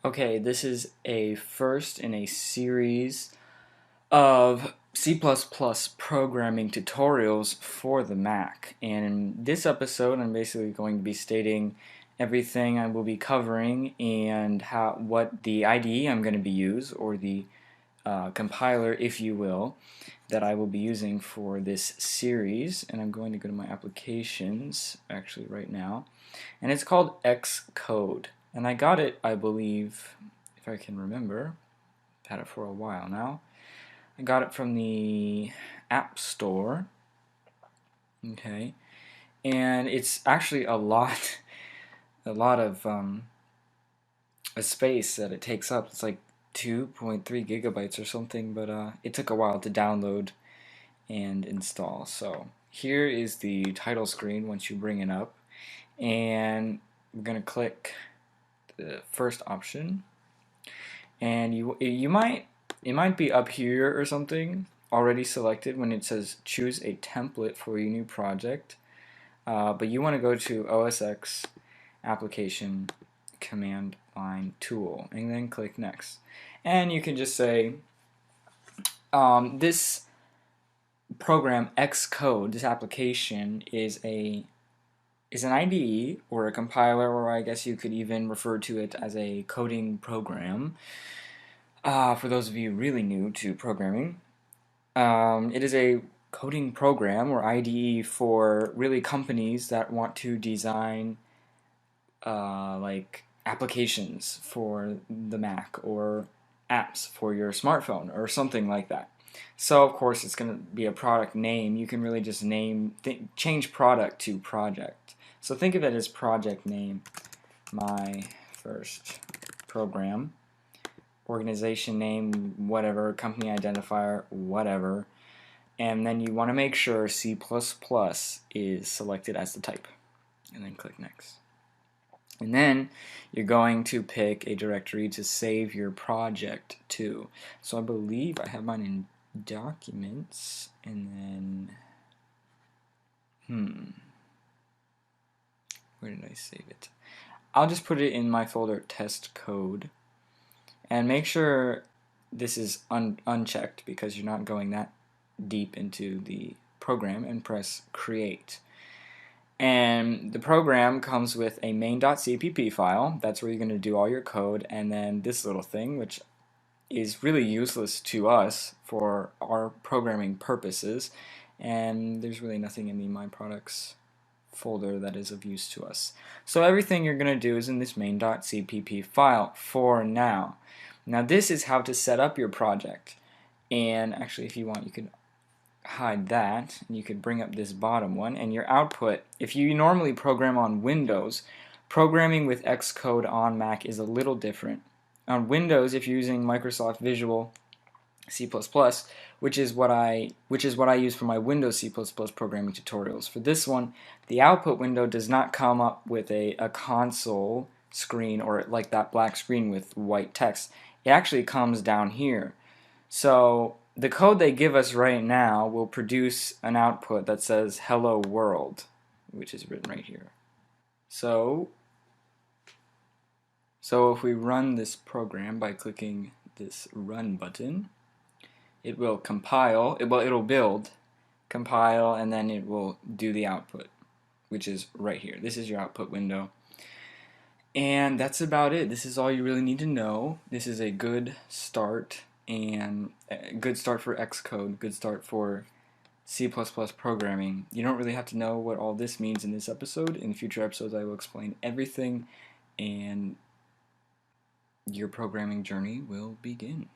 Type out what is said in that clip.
Okay, this is a first in a series of C++ programming tutorials for the Mac. And in this episode, I'm basically going to be stating everything I will be covering and what the IDE I'm going to be use, or the compiler, if you will, that I will be using for this series. And I'm going to go to my applications actually right now, and it's called Xcode. And I got it, I believe, if I can remember, I've had it for a while now. I got it from the App Store. Okay, and it's actually a lot of a space that it takes up. It's like 2.3 gigabytes or something, but it took a while to download and install. So here is the title screen once you bring it up, and we're gonna click the first option, and it might be up here or something already selected when it says choose a template for your new project, but you want to go to OSX application command line tool and then click next, and you can just say this program Xcode, this application is an IDE or a compiler, or I guess you could even refer to it as a coding program. For those of you really new to programming, it is a coding program or IDE for really companies that want to design like applications for the Mac, or apps for your smartphone or something like that. So of course it's going to be a product name. You can really just change product to project. So think of it as project name, my first program, organization name, whatever, company identifier, whatever, and then you want to make sure C++ is selected as the type, and then click next. And then you're going to pick a directory to save your project to. So I believe I have mine in documents, and then where did I save it? I'll just put it in my folder test code, and make sure this is unchecked because you're not going that deep into the program, and press create. And the program comes with a main.cpp file. That's where you're going to do all your code, and then this little thing, which is really useless to us for our programming purposes, and there's really nothing in the My Products folder that is of use to us. So everything you're going to do is in this main.cpp file for now. Now this is how to set up your project, and actually if you want you can hide that, and you could bring up this bottom one, and your output, if you normally program on Windows, programming with Xcode on Mac is a little different. On Windows, if you're using Microsoft Visual C++, which is what I use for my Windows C++ programming tutorials. For this one, the output window does not come up with a console screen, or like that black screen with white text. It actually comes down here. So the code they give us right now will produce an output that says hello world, which is written right here. So if we run this program by clicking this run button, it will compile, it'll build, compile, and then it will do the output, which is right here. This is your output window. And that's about it. This is all you really need to know. This is a good start, and a good start for Xcode, good start for C++ programming. You don't really have to know what all this means in this episode. In future episodes I will explain everything, and your programming journey will begin.